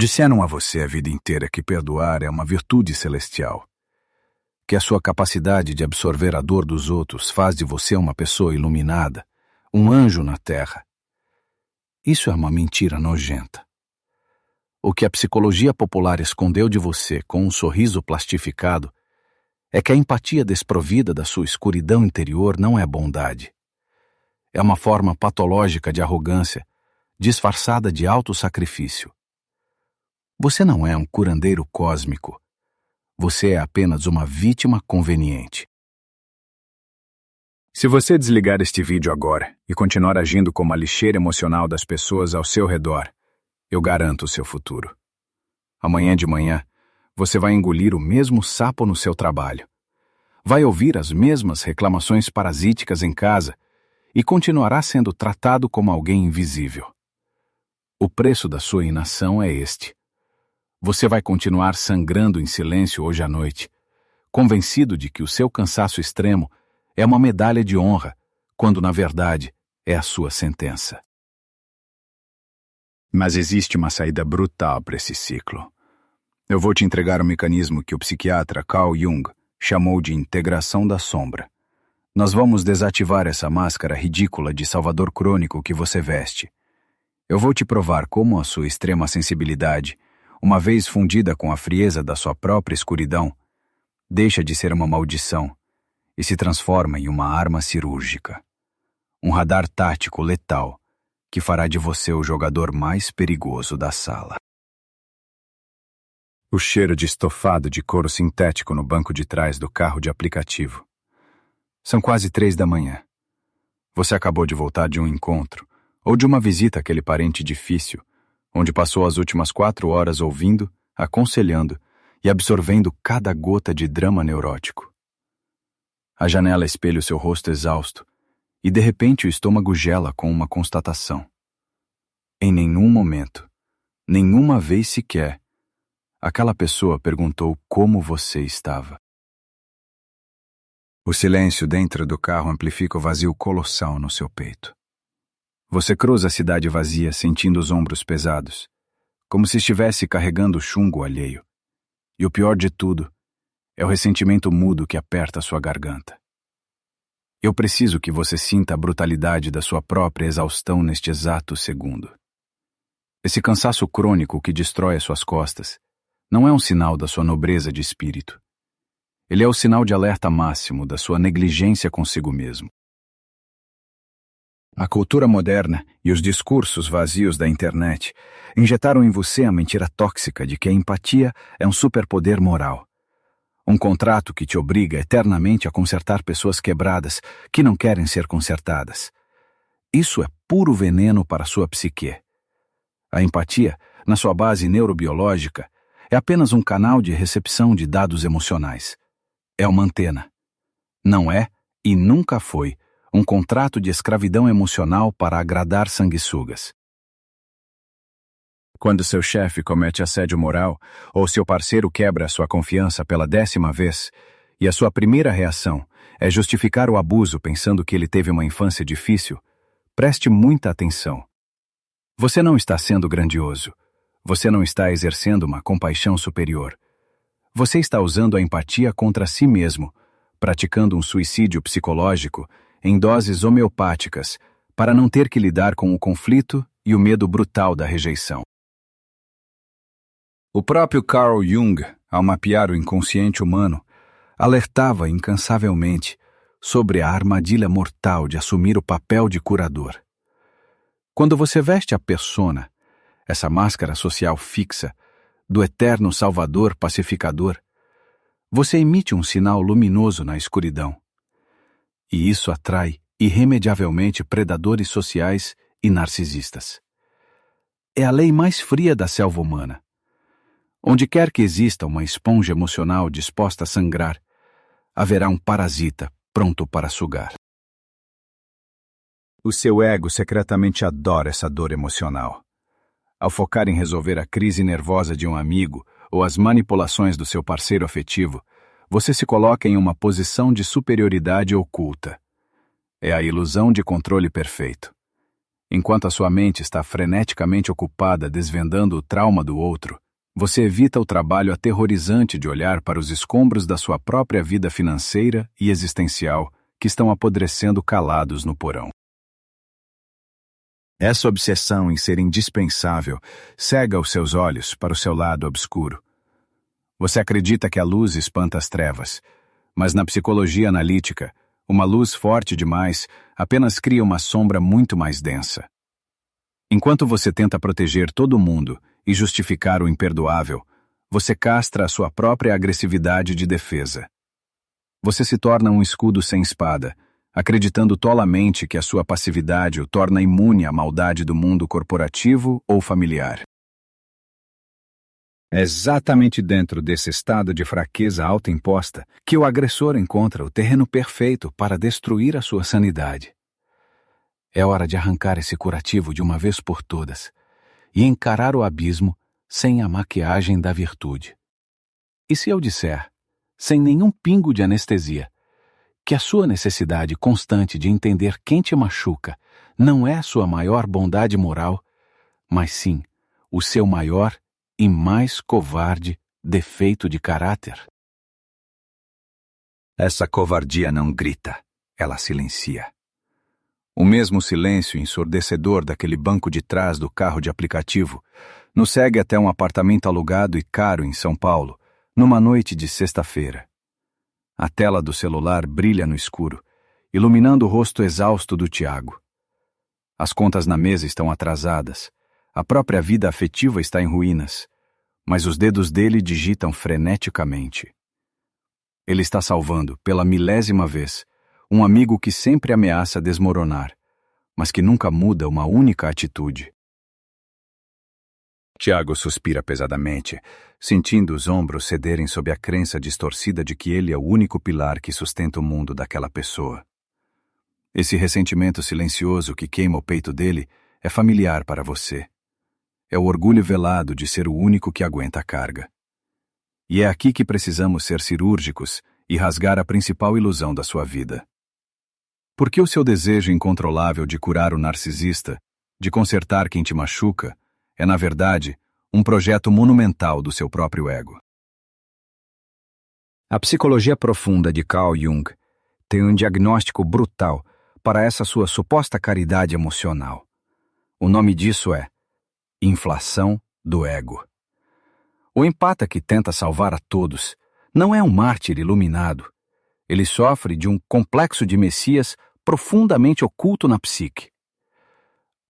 Disseram a você a vida inteira que perdoar é uma virtude celestial, que a sua capacidade de absorver a dor dos outros faz de você uma pessoa iluminada, um anjo na terra. Isso é uma mentira nojenta. O que a psicologia popular escondeu de você com um sorriso plastificado é que a empatia desprovida da sua escuridão interior não é bondade. É uma forma patológica de arrogância, disfarçada de autossacrifício. Você não é um curandeiro cósmico. Você é apenas uma vítima conveniente. Se você desligar este vídeo agora e continuar agindo como a lixeira emocional das pessoas ao seu redor, eu garanto o seu futuro. Amanhã de manhã, você vai engolir o mesmo sapo no seu trabalho. Vai ouvir as mesmas reclamações parasíticas em casa e continuará sendo tratado como alguém invisível. O preço da sua inação é este. Você vai continuar sangrando em silêncio hoje à noite, convencido de que o seu cansaço extremo é uma medalha de honra, quando na verdade é a sua sentença. Mas existe uma saída brutal para esse ciclo. Eu vou te entregar um mecanismo que o psiquiatra Carl Jung chamou de integração da sombra. Nós vamos desativar essa máscara ridícula de salvador crônico que você veste. Eu vou te provar como a sua extrema sensibilidade, uma vez fundida com a frieza da sua própria escuridão, deixa de ser uma maldição e se transforma em uma arma cirúrgica. Um radar tático letal que fará de você o jogador mais perigoso da sala. O cheiro de estofado de couro sintético no banco de trás do carro de aplicativo. São quase 3 da manhã. Você acabou de voltar de um encontro ou de uma visita àquele parente difícil, onde passou as últimas 4 horas ouvindo, aconselhando e absorvendo cada gota de drama neurótico. A janela espelha o seu rosto exausto e de repente o estômago gela com uma constatação. Em nenhum momento, nenhuma vez sequer, aquela pessoa perguntou como você estava. O silêncio dentro do carro amplifica o vazio colossal no seu peito. Você cruza a cidade vazia sentindo os ombros pesados, como se estivesse carregando chumbo alheio. E o pior de tudo é o ressentimento mudo que aperta sua garganta. Eu preciso que você sinta a brutalidade da sua própria exaustão neste exato segundo. Esse cansaço crônico que destrói as suas costas não é um sinal da sua nobreza de espírito. Ele é o sinal de alerta máximo da sua negligência consigo mesmo. A cultura moderna e os discursos vazios da internet injetaram em você a mentira tóxica de que a empatia é um superpoder moral. Um contrato que te obriga eternamente a consertar pessoas quebradas que não querem ser consertadas. Isso é puro veneno para sua psique. A empatia, na sua base neurobiológica, é apenas um canal de recepção de dados emocionais. É uma antena. Não é, e nunca foi, um contrato de escravidão emocional para agradar sanguessugas. Quando seu chefe comete assédio moral ou seu parceiro quebra a sua confiança pela 10ª vez e a sua primeira reação é justificar o abuso pensando que ele teve uma infância difícil, preste muita atenção. Você não está sendo grandioso. Você não está exercendo uma compaixão superior. Você está usando a empatia contra si mesmo, praticando um suicídio psicológico em doses homeopáticas para não ter que lidar com o conflito e o medo brutal da rejeição. O próprio Carl Jung, ao mapear o inconsciente humano, alertava incansavelmente sobre a armadilha mortal de assumir o papel de curador. Quando você veste a persona, essa máscara social fixa, do eterno salvador pacificador, você emite um sinal luminoso na escuridão. E isso atrai irremediavelmente predadores sociais e narcisistas. É a lei mais fria da selva humana. Onde quer que exista uma esponja emocional disposta a sangrar, haverá um parasita pronto para sugar. O seu ego secretamente adora essa dor emocional. Ao focar em resolver a crise nervosa de um amigo ou as manipulações do seu parceiro afetivo, você se coloca em uma posição de superioridade oculta. É a ilusão de controle perfeito. Enquanto a sua mente está freneticamente ocupada desvendando o trauma do outro, você evita o trabalho aterrorizante de olhar para os escombros da sua própria vida financeira e existencial que estão apodrecendo calados no porão. Essa obsessão em ser indispensável cega os seus olhos para o seu lado obscuro. Você acredita que a luz espanta as trevas, mas na psicologia analítica, uma luz forte demais apenas cria uma sombra muito mais densa. Enquanto você tenta proteger todo mundo e justificar o imperdoável, você castra a sua própria agressividade de defesa. Você se torna um escudo sem espada, acreditando tolamente que a sua passividade o torna imune à maldade do mundo corporativo ou familiar. É exatamente dentro desse estado de fraqueza autoimposta que o agressor encontra o terreno perfeito para destruir a sua sanidade. É hora de arrancar esse curativo de uma vez por todas e encarar o abismo sem a maquiagem da virtude. E se eu disser, sem nenhum pingo de anestesia, que a sua necessidade constante de entender quem te machuca não é sua maior bondade moral, mas sim o seu maior e mais covarde defeito de caráter? Essa covardia não grita, ela silencia. O mesmo silêncio ensurdecedor daquele banco de trás do carro de aplicativo nos segue até um apartamento alugado e caro em São Paulo, numa noite de sexta-feira. A tela do celular brilha no escuro, iluminando o rosto exausto do Tiago. As contas na mesa estão atrasadas, a própria vida afetiva está em ruínas, mas os dedos dele digitam freneticamente. Ele está salvando, pela milésima vez, um amigo que sempre ameaça desmoronar, mas que nunca muda uma única atitude. Tiago suspira pesadamente, sentindo os ombros cederem sob a crença distorcida de que ele é o único pilar que sustenta o mundo daquela pessoa. Esse ressentimento silencioso que queima o peito dele é familiar para você. É o orgulho velado de ser o único que aguenta a carga. E é aqui que precisamos ser cirúrgicos e rasgar a principal ilusão da sua vida. Porque o seu desejo incontrolável de curar o narcisista, de consertar quem te machuca, é, na verdade, um projeto monumental do seu próprio ego. A psicologia profunda de Carl Jung tem um diagnóstico brutal para essa sua suposta caridade emocional. O nome disso é inflação do ego. O empata que tenta salvar a todos não é um mártir iluminado. Ele sofre de um complexo de Messias profundamente oculto na psique.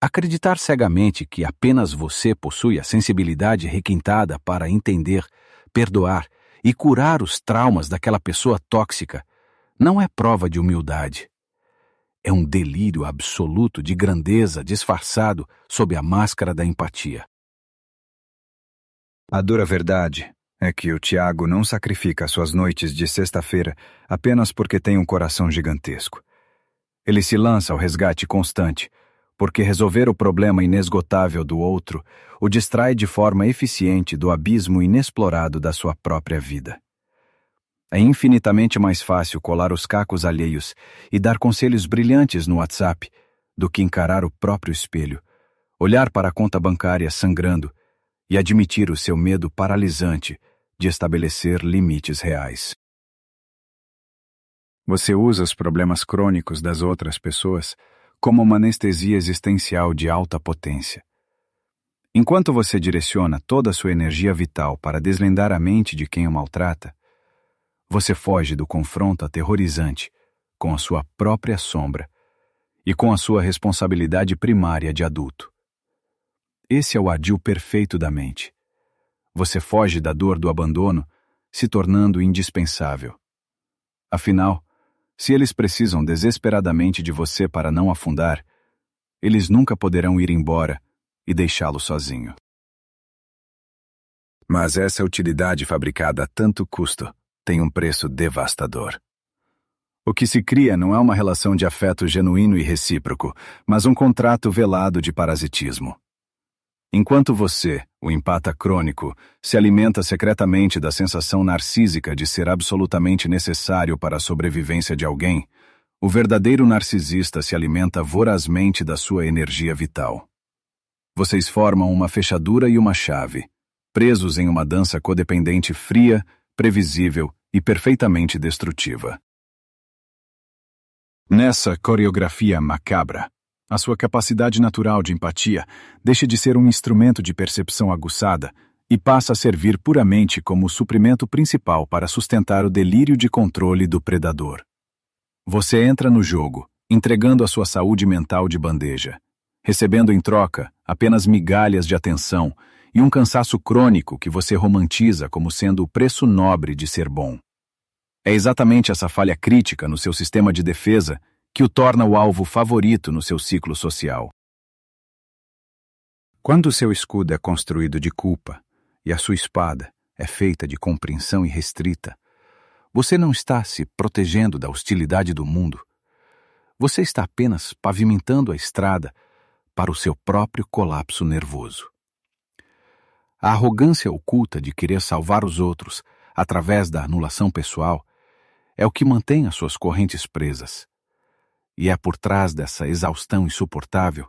Acreditar cegamente que apenas você possui a sensibilidade requintada para entender, perdoar e curar os traumas daquela pessoa tóxica não é prova de humildade. É um delírio absoluto de grandeza disfarçado sob a máscara da empatia. A dura verdade é que o Tiago não sacrifica suas noites de sexta-feira apenas porque tem um coração gigantesco. Ele se lança ao resgate constante, porque resolver o problema inesgotável do outro o distrai de forma eficiente do abismo inexplorado da sua própria vida. É infinitamente mais fácil colar os cacos alheios e dar conselhos brilhantes no WhatsApp do que encarar o próprio espelho, olhar para a conta bancária sangrando e admitir o seu medo paralisante de estabelecer limites reais. Você usa os problemas crônicos das outras pessoas como uma anestesia existencial de alta potência. Enquanto você direciona toda a sua energia vital para deslindar a mente de quem o maltrata, você foge do confronto aterrorizante com a sua própria sombra e com a sua responsabilidade primária de adulto. Esse é o ardil perfeito da mente. Você foge da dor do abandono, se tornando indispensável. Afinal, se eles precisam desesperadamente de você para não afundar, eles nunca poderão ir embora e deixá-lo sozinho. Mas essa utilidade fabricada a tanto custo tem um preço devastador. O que se cria não é uma relação de afeto genuíno e recíproco, mas um contrato velado de parasitismo. Enquanto você, o empata crônico, se alimenta secretamente da sensação narcísica de ser absolutamente necessário para a sobrevivência de alguém, O verdadeiro narcisista se alimenta vorazmente da sua energia vital. Vocês formam uma fechadura e uma chave, presos em uma dança codependente fria, previsível e perfeitamente destrutiva. Nessa coreografia macabra, a sua capacidade natural de empatia deixa de ser um instrumento de percepção aguçada e passa a servir puramente como o suprimento principal para sustentar o delírio de controle do predador. Você entra no jogo, entregando a sua saúde mental de bandeja, recebendo em troca apenas migalhas de atenção e um cansaço crônico que você romantiza como sendo o preço nobre de ser bom. É exatamente essa falha crítica no seu sistema de defesa que o torna o alvo favorito no seu ciclo social. Quando o seu escudo é construído de culpa e a sua espada é feita de compreensão irrestrita, você não está se protegendo da hostilidade do mundo. Você está apenas pavimentando a estrada para o seu próprio colapso nervoso. A arrogância oculta de querer salvar os outros através da anulação pessoal é o que mantém as suas correntes presas. E é por trás dessa exaustão insuportável,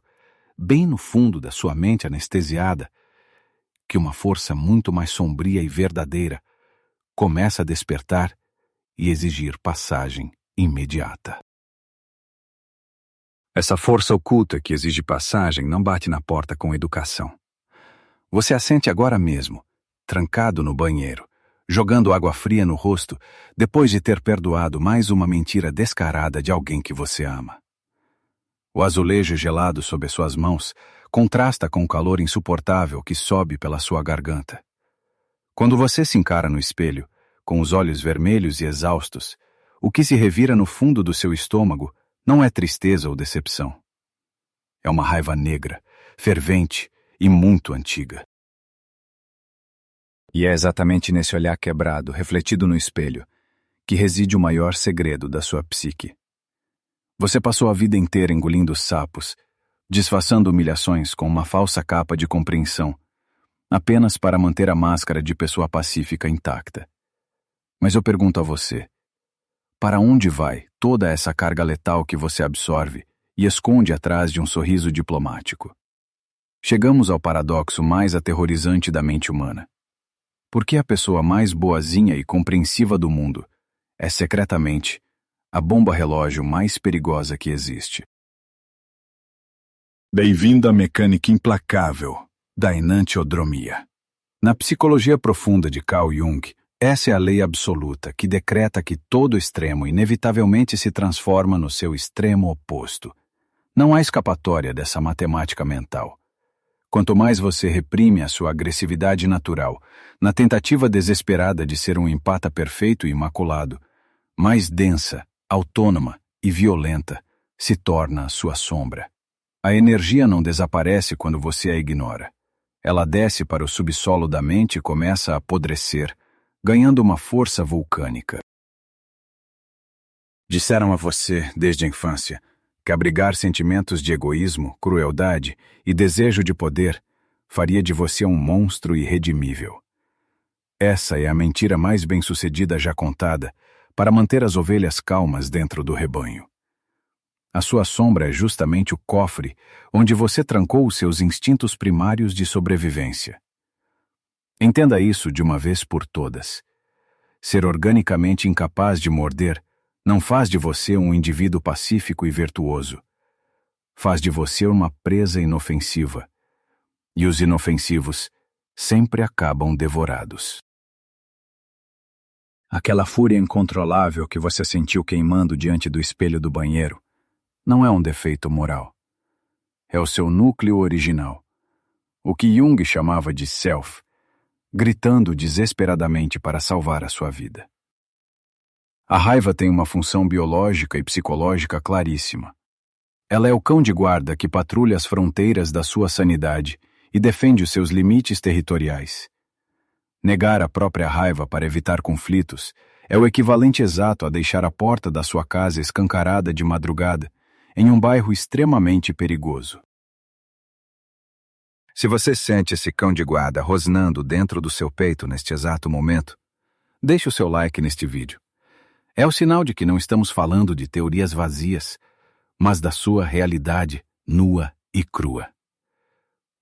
bem no fundo da sua mente anestesiada, que uma força muito mais sombria e verdadeira começa a despertar e exigir passagem imediata. Essa força oculta que exige passagem não bate na porta com educação. Você a sente agora mesmo, trancado no banheiro, jogando água fria no rosto, depois de ter perdoado mais uma mentira descarada de alguém que você ama. O azulejo gelado sob as suas mãos contrasta com o calor insuportável que sobe pela sua garganta. Quando você se encara no espelho, com os olhos vermelhos e exaustos, o que se revira no fundo do seu estômago não é tristeza ou decepção. É uma raiva negra, fervente e muito antiga. E é exatamente nesse olhar quebrado, refletido no espelho, que reside o maior segredo da sua psique. Você passou a vida inteira engolindo sapos, disfarçando humilhações com uma falsa capa de compreensão, apenas para manter a máscara de pessoa pacífica intacta. Mas eu pergunto a você, para onde vai toda essa carga letal que você absorve e esconde atrás de um sorriso diplomático? Chegamos ao paradoxo mais aterrorizante da mente humana. Por que a pessoa mais boazinha e compreensiva do mundo é secretamente a bomba relógio mais perigosa que existe? Bem-vindo à mecânica implacável da enantiodromia. Na psicologia profunda de Carl Jung, essa é a lei absoluta que decreta que todo extremo inevitavelmente se transforma no seu extremo oposto. Não há escapatória dessa matemática mental. Quanto mais você reprime a sua agressividade natural, na tentativa desesperada de ser um empata perfeito e imaculado, mais densa, autônoma e violenta se torna a sua sombra. A energia não desaparece quando você a ignora. Ela desce para o subsolo da mente e começa a apodrecer, ganhando uma força vulcânica. Disseram a você, desde a infância, que abrigar sentimentos de egoísmo, crueldade e desejo de poder faria de você um monstro irredimível. Essa é a mentira mais bem-sucedida já contada para manter as ovelhas calmas dentro do rebanho. A sua sombra é justamente o cofre onde você trancou os seus instintos primários de sobrevivência. Entenda isso de uma vez por todas. Ser organicamente incapaz de morder não faz de você um indivíduo pacífico e virtuoso. Faz de você uma presa inofensiva. E os inofensivos sempre acabam devorados. Aquela fúria incontrolável que você sentiu queimando diante do espelho do banheiro não é um defeito moral. É o seu núcleo original, o que Jung chamava de self, gritando desesperadamente para salvar a sua vida. A raiva tem uma função biológica e psicológica claríssima. Ela é o cão de guarda que patrulha as fronteiras da sua sanidade e defende os seus limites territoriais. Negar a própria raiva para evitar conflitos é o equivalente exato a deixar a porta da sua casa escancarada de madrugada em um bairro extremamente perigoso. Se você sente esse cão de guarda rosnando dentro do seu peito neste exato momento, deixe o seu like neste vídeo. É o sinal de que não estamos falando de teorias vazias, mas da sua realidade nua e crua.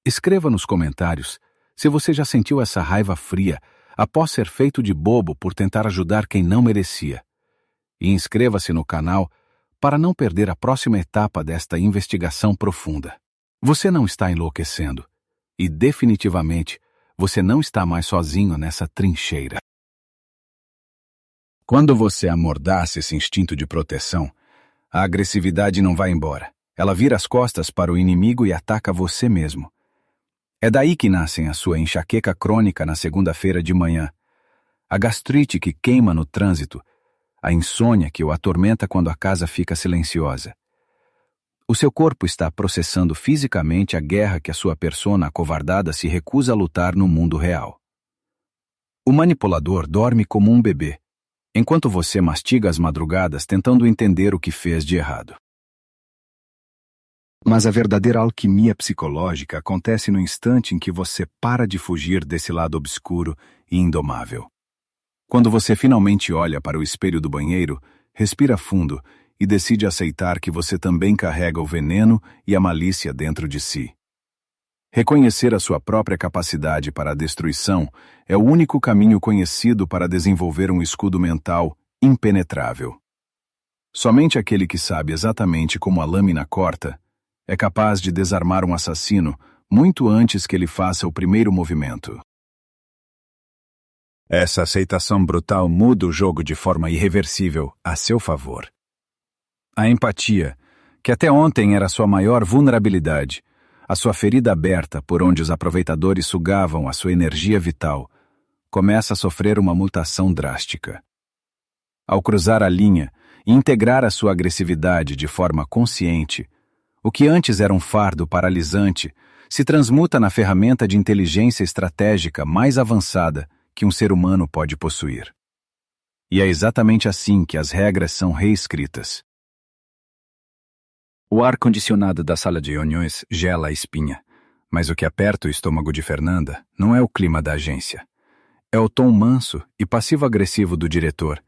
Escreva nos comentários se você já sentiu essa raiva fria após ser feito de bobo por tentar ajudar quem não merecia. E inscreva-se no canal para não perder a próxima etapa desta investigação profunda. Você não está enlouquecendo. E definitivamente, você não está mais sozinho nessa trincheira. Quando você amordaça esse instinto de proteção, a agressividade não vai embora. Ela vira as costas para o inimigo e ataca você mesmo. É daí que nascem a sua enxaqueca crônica na segunda-feira de manhã, a gastrite que queima no trânsito, a insônia que o atormenta quando a casa fica silenciosa. O seu corpo está processando fisicamente a guerra que a sua persona acovardada se recusa a lutar no mundo real. O manipulador dorme como um bebê, enquanto você mastiga as madrugadas tentando entender o que fez de errado. Mas a verdadeira alquimia psicológica acontece no instante em que você para de fugir desse lado obscuro e indomável. Quando você finalmente olha para o espelho do banheiro, respira fundo e decide aceitar que você também carrega o veneno e a malícia dentro de si. Reconhecer a sua própria capacidade para a destruição é o único caminho conhecido para desenvolver um escudo mental impenetrável. Somente aquele que sabe exatamente como a lâmina corta é capaz de desarmar um assassino muito antes que ele faça o primeiro movimento. Essa aceitação brutal muda o jogo de forma irreversível a seu favor. A empatia, que até ontem era sua maior vulnerabilidade, a sua ferida aberta por onde os aproveitadores sugavam a sua energia vital, começa a sofrer uma mutação drástica. Ao cruzar a linha e integrar a sua agressividade de forma consciente, o que antes era um fardo paralisante se transmuta na ferramenta de inteligência estratégica mais avançada que um ser humano pode possuir. E é exatamente assim que as regras são reescritas. O ar-condicionado da sala de reuniões gela a espinha, mas o que aperta o estômago de Fernanda não é o clima da agência. É o tom manso e passivo-agressivo do diretor,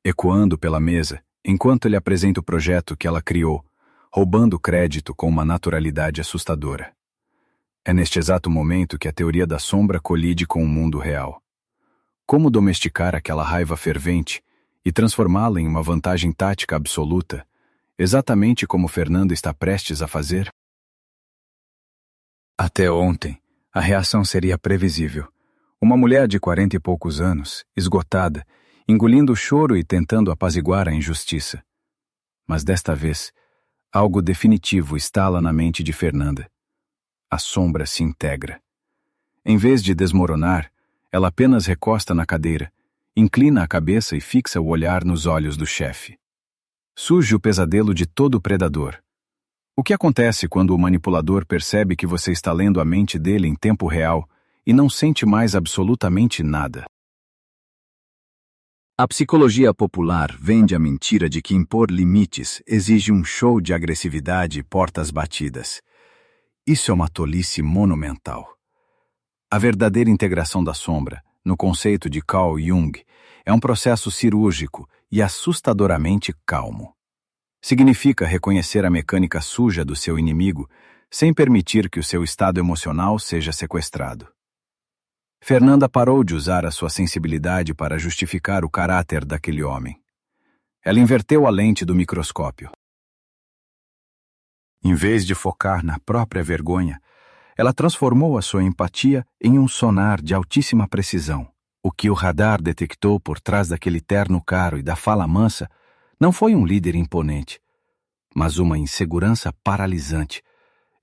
ecoando pela mesa enquanto ele apresenta o projeto que ela criou, roubando crédito com uma naturalidade assustadora. É neste exato momento que a teoria da sombra colide com o mundo real. Como domesticar aquela raiva fervente e transformá-la em uma vantagem tática absoluta, exatamente como Fernanda está prestes a fazer? Até ontem, a reação seria previsível. Uma mulher de 40 e poucos anos, esgotada, engolindo o choro e tentando apaziguar a injustiça. Mas desta vez, algo definitivo estala na mente de Fernanda. A sombra se integra. Em vez de desmoronar, ela apenas recosta na cadeira, inclina a cabeça e fixa o olhar nos olhos do chefe. Surge o pesadelo de todo predador. O que acontece quando o manipulador percebe que você está lendo a mente dele em tempo real e não sente mais absolutamente nada? A psicologia popular vende a mentira de que impor limites exige um show de agressividade e portas batidas. Isso é uma tolice monumental. A verdadeira integração da sombra, no conceito de Carl Jung, é um processo cirúrgico e assustadoramente calmo. Significa reconhecer a mecânica suja do seu inimigo sem permitir que o seu estado emocional seja sequestrado. Fernanda parou de usar a sua sensibilidade para justificar o caráter daquele homem. Ela inverteu a lente do microscópio. Em vez de focar na própria vergonha, ela transformou a sua empatia em um sonar de altíssima precisão. O que o radar detectou por trás daquele terno caro e da fala mansa não foi um líder imponente, mas uma insegurança paralisante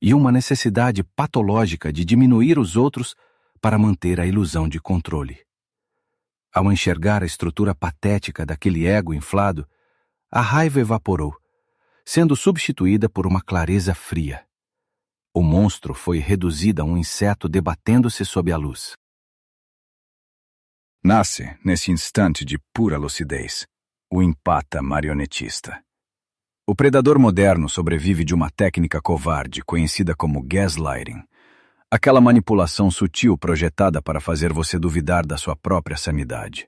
e uma necessidade patológica de diminuir os outros para manter a ilusão de controle. Ao enxergar a estrutura patética daquele ego inflado, a raiva evaporou, sendo substituída por uma clareza fria. O monstro foi reduzido a um inseto debatendo-se sob a luz. Nasce, nesse instante de pura lucidez, o empata marionetista. O predador moderno sobrevive de uma técnica covarde conhecida como gaslighting, aquela manipulação sutil projetada para fazer você duvidar da sua própria sanidade.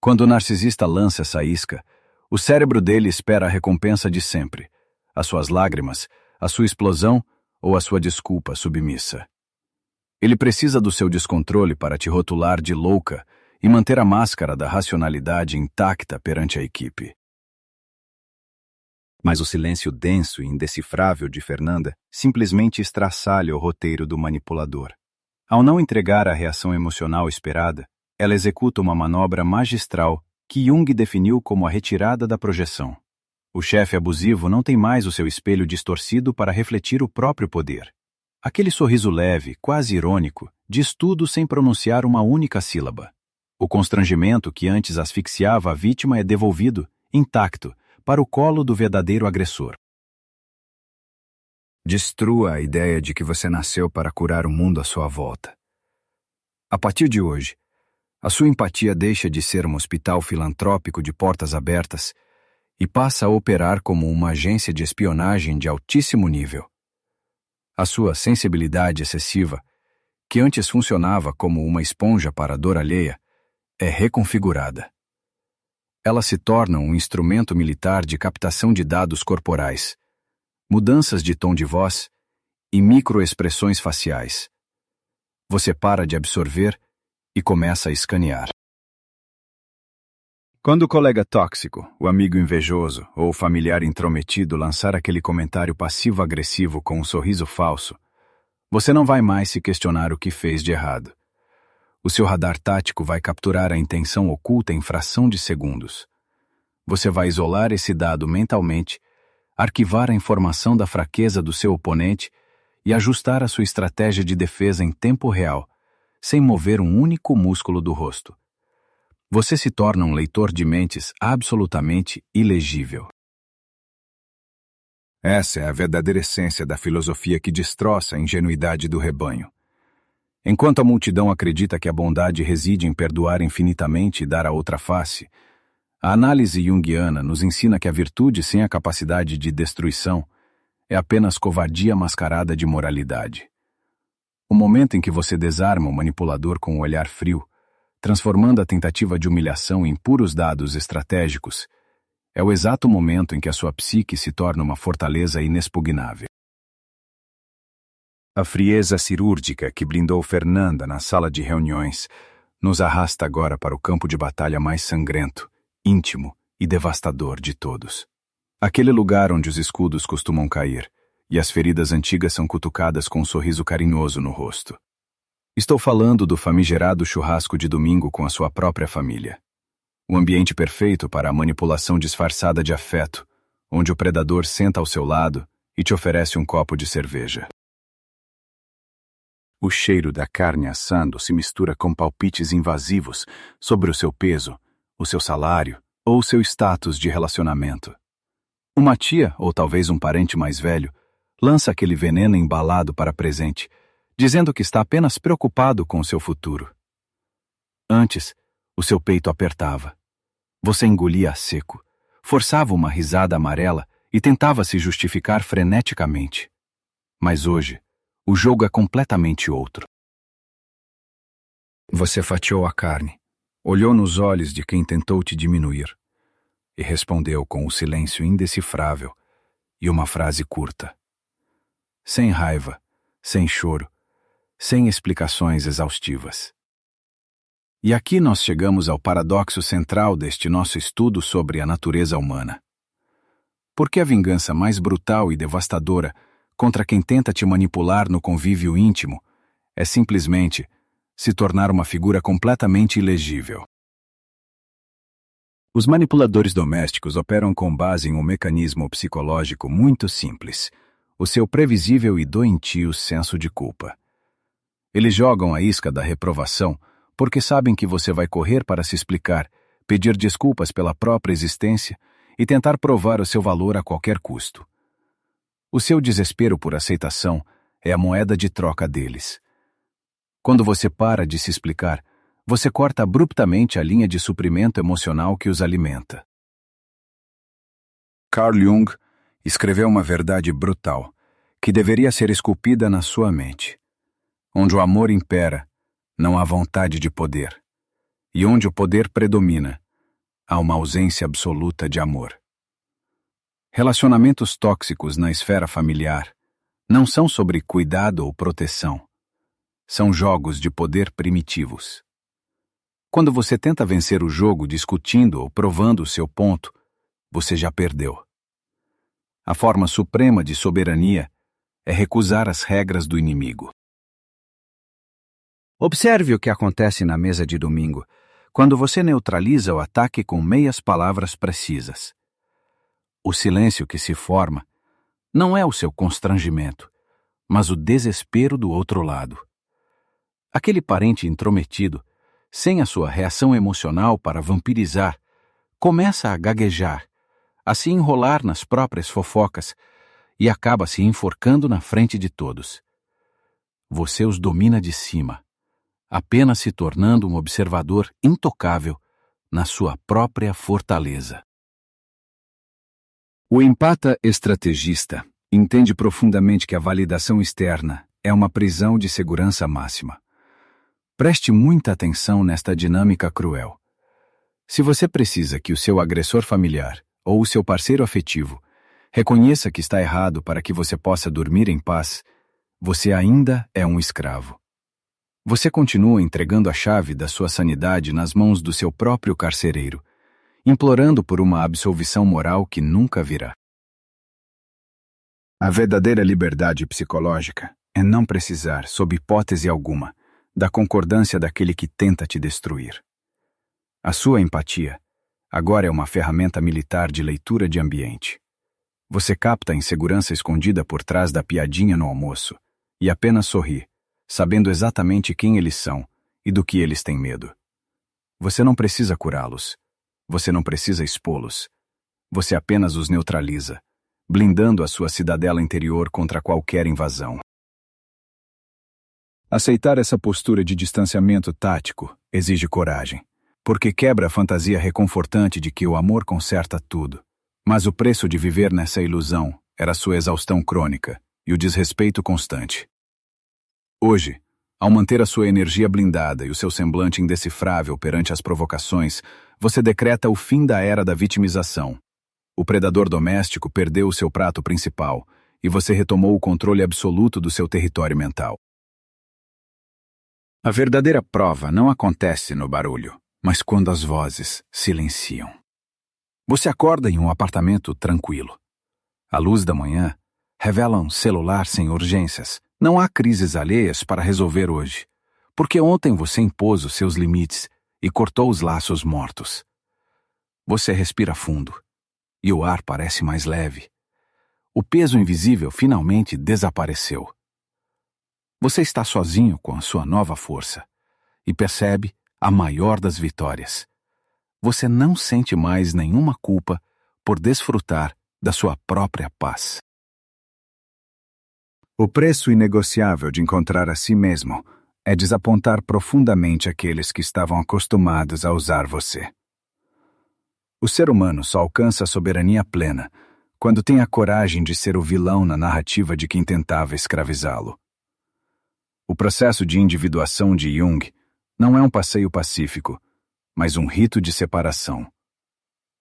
Quando o narcisista lança essa isca, o cérebro dele espera a recompensa de sempre, as suas lágrimas, a sua explosão ou a sua desculpa submissa. Ele precisa do seu descontrole para te rotular de louca e manter a máscara da racionalidade intacta perante a equipe. Mas o silêncio denso e indecifrável de Fernanda simplesmente estraçalha o roteiro do manipulador. Ao não entregar a reação emocional esperada, ela executa uma manobra magistral que Jung definiu como a retirada da projeção. O chefe abusivo não tem mais o seu espelho distorcido para refletir o próprio poder. Aquele sorriso leve, quase irônico, diz tudo sem pronunciar uma única sílaba. O constrangimento que antes asfixiava a vítima é devolvido, intacto, para o colo do verdadeiro agressor. Destrua a ideia de que você nasceu para curar o mundo à sua volta. A partir de hoje, a sua empatia deixa de ser um hospital filantrópico de portas abertas e passa a operar como uma agência de espionagem de altíssimo nível. A sua sensibilidade excessiva, que antes funcionava como uma esponja para a dor alheia, é reconfigurada. Ela se torna um instrumento militar de captação de dados corporais, mudanças de tom de voz e microexpressões faciais. Você para de absorver e começa a escanear. Quando o colega tóxico, o amigo invejoso ou o familiar intrometido lançar aquele comentário passivo-agressivo com um sorriso falso, você não vai mais se questionar o que fez de errado. O seu radar tático vai capturar a intenção oculta em fração de segundos. Você vai isolar esse dado mentalmente, arquivar a informação da fraqueza do seu oponente e ajustar a sua estratégia de defesa em tempo real, sem mover um único músculo do rosto. Você se torna um leitor de mentes absolutamente ilegível. Essa é a verdadeira essência da filosofia que destroça a ingenuidade do rebanho. Enquanto a multidão acredita que a bondade reside em perdoar infinitamente e dar a outra face, a análise junguiana nos ensina que a virtude sem a capacidade de destruição é apenas covardia mascarada de moralidade. O momento em que você desarma o manipulador com um olhar frio, transformando a tentativa de humilhação em puros dados estratégicos, é o exato momento em que a sua psique se torna uma fortaleza inexpugnável. A frieza cirúrgica que blindou Fernanda na sala de reuniões nos arrasta agora para o campo de batalha mais sangrento, íntimo e devastador de todos. Aquele lugar onde os escudos costumam cair e as feridas antigas são cutucadas com um sorriso carinhoso no rosto. Estou falando do famigerado churrasco de domingo com a sua própria família. O ambiente perfeito para a manipulação disfarçada de afeto, onde o predador senta ao seu lado e te oferece um copo de cerveja. O cheiro da carne assando se mistura com palpites invasivos sobre o seu peso, o seu salário ou o seu status de relacionamento. Uma tia, ou talvez um parente mais velho, lança aquele veneno embalado para presente, dizendo que está apenas preocupado com o seu futuro. Antes, o seu peito apertava. Você engolia a seco, forçava uma risada amarela e tentava se justificar freneticamente. Mas hoje, o jogo é completamente outro. Você fatiou a carne, olhou nos olhos de quem tentou te diminuir e respondeu com um silêncio indecifrável e uma frase curta. Sem raiva, sem choro, sem explicações exaustivas. E aqui nós chegamos ao paradoxo central deste nosso estudo sobre a natureza humana. Por que a vingança mais brutal e devastadora contra quem tenta te manipular no convívio íntimo é simplesmente se tornar uma figura completamente ilegível? Os manipuladores domésticos operam com base em um mecanismo psicológico muito simples, o seu previsível e doentio senso de culpa. Eles jogam a isca da reprovação porque sabem que você vai correr para se explicar, pedir desculpas pela própria existência e tentar provar o seu valor a qualquer custo. O seu desespero por aceitação é a moeda de troca deles. Quando você para de se explicar, você corta abruptamente a linha de suprimento emocional que os alimenta. Carl Jung escreveu uma verdade brutal, que deveria ser esculpida na sua mente. Onde o amor impera, não há vontade de poder. E onde o poder predomina, há uma ausência absoluta de amor. Relacionamentos tóxicos na esfera familiar não são sobre cuidado ou proteção. São jogos de poder primitivos. Quando você tenta vencer o jogo discutindo ou provando o seu ponto, você já perdeu. A forma suprema de soberania é recusar as regras do inimigo. Observe o que acontece na mesa de domingo, quando você neutraliza o ataque com meias palavras precisas. O silêncio que se forma não é o seu constrangimento, mas o desespero do outro lado. Aquele parente intrometido, sem a sua reação emocional para vampirizar, começa a gaguejar, a se enrolar nas próprias fofocas e acaba se enforcando na frente de todos. Você os domina de cima, apenas se tornando um observador intocável na sua própria fortaleza. O empata estrategista entende profundamente que a validação externa é uma prisão de segurança máxima. Preste muita atenção nesta dinâmica cruel. Se você precisa que o seu agressor familiar ou o seu parceiro afetivo reconheça que está errado para que você possa dormir em paz, você ainda é um escravo. Você continua entregando a chave da sua sanidade nas mãos do seu próprio carcereiro, implorando por uma absolvição moral que nunca virá. A verdadeira liberdade psicológica é não precisar, sob hipótese alguma, da concordância daquele que tenta te destruir. A sua empatia agora é uma ferramenta militar de leitura de ambiente. Você capta a insegurança escondida por trás da piadinha no almoço e apenas sorri, sabendo exatamente quem eles são e do que eles têm medo. Você não precisa curá-los. Você não precisa expô-los. Você apenas os neutraliza, blindando a sua cidadela interior contra qualquer invasão. Aceitar essa postura de distanciamento tático exige coragem, porque quebra a fantasia reconfortante de que o amor conserta tudo. Mas o preço de viver nessa ilusão era sua exaustão crônica e o desrespeito constante. Hoje, ao manter a sua energia blindada e o seu semblante indecifrável perante as provocações, você decreta o fim da era da vitimização. O predador doméstico perdeu o seu prato principal e você retomou o controle absoluto do seu território mental. A verdadeira prova não acontece no barulho, mas quando as vozes silenciam. Você acorda em um apartamento tranquilo. A luz da manhã revela um celular sem urgências. Não há crises alheias para resolver hoje, porque ontem você impôs os seus limites e cortou os laços mortos. Você respira fundo, e o ar parece mais leve. O peso invisível finalmente desapareceu. Você está sozinho com a sua nova força e percebe a maior das vitórias. Você não sente mais nenhuma culpa por desfrutar da sua própria paz. O preço inegociável de encontrar a si mesmo é desapontar profundamente aqueles que estavam acostumados a usar você. O ser humano só alcança a soberania plena quando tem a coragem de ser o vilão na narrativa de quem tentava escravizá-lo. O processo de individuação de Jung não é um passeio pacífico, mas um rito de separação.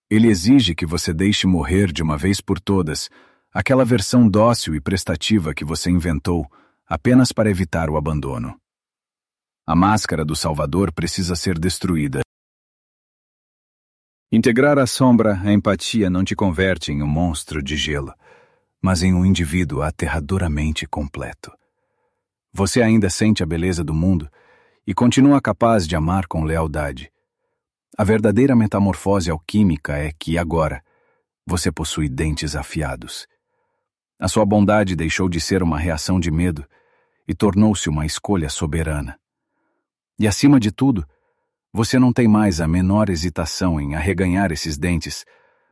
Ele exige que você deixe morrer de uma vez por todas aquela versão dócil e prestativa que você inventou apenas para evitar o abandono. A máscara do Salvador precisa ser destruída. Integrar a sombra, a empatia não te converte em um monstro de gelo, mas em um indivíduo aterradoramente completo. Você ainda sente a beleza do mundo e continua capaz de amar com lealdade. A verdadeira metamorfose alquímica é que, agora, você possui dentes afiados. A sua bondade deixou de ser uma reação de medo e tornou-se uma escolha soberana. E, acima de tudo, você não tem mais a menor hesitação em arreganhar esses dentes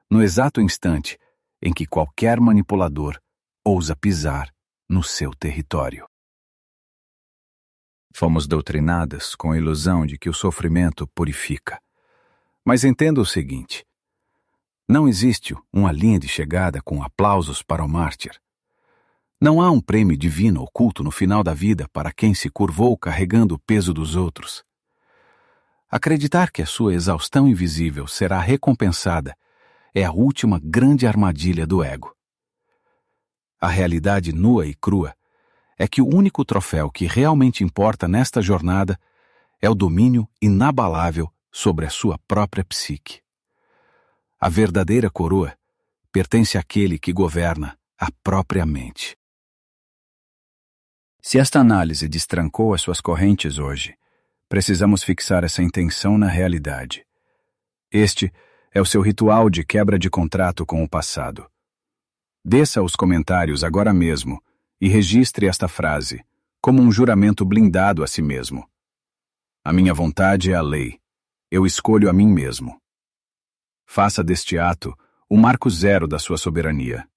no exato instante em que qualquer manipulador ousa pisar no seu território. Fomos doutrinadas com a ilusão de que o sofrimento purifica. Mas entenda o seguinte: não existe uma linha de chegada com aplausos para o mártir. Não há um prêmio divino oculto no final da vida para quem se curvou carregando o peso dos outros. Acreditar que a sua exaustão invisível será recompensada é a última grande armadilha do ego. A realidade nua e crua é que o único troféu que realmente importa nesta jornada é o domínio inabalável sobre a sua própria psique. A verdadeira coroa pertence àquele que governa a própria mente. Se esta análise destrancou as suas correntes hoje, precisamos fixar essa intenção na realidade. Este é o seu ritual de quebra de contrato com o passado. Desça os comentários agora mesmo e registre esta frase, como um juramento blindado a si mesmo. A minha vontade é a lei. Eu escolho a mim mesmo. Faça deste ato o marco zero da sua soberania.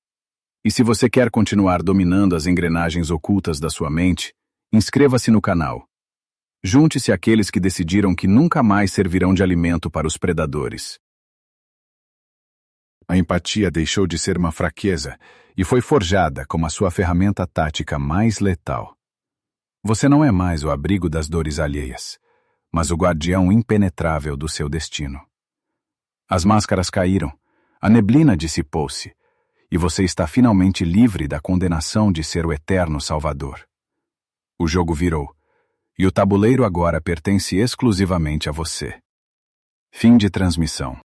E se você quer continuar dominando as engrenagens ocultas da sua mente, inscreva-se no canal. Junte-se àqueles que decidiram que nunca mais servirão de alimento para os predadores. A empatia deixou de ser uma fraqueza e foi forjada como a sua ferramenta tática mais letal. Você não é mais o abrigo das dores alheias, mas o guardião impenetrável do seu destino. As máscaras caíram, a neblina dissipou-se, e você está finalmente livre da condenação de ser o eterno Salvador. O jogo virou, e o tabuleiro agora pertence exclusivamente a você. Fim de transmissão.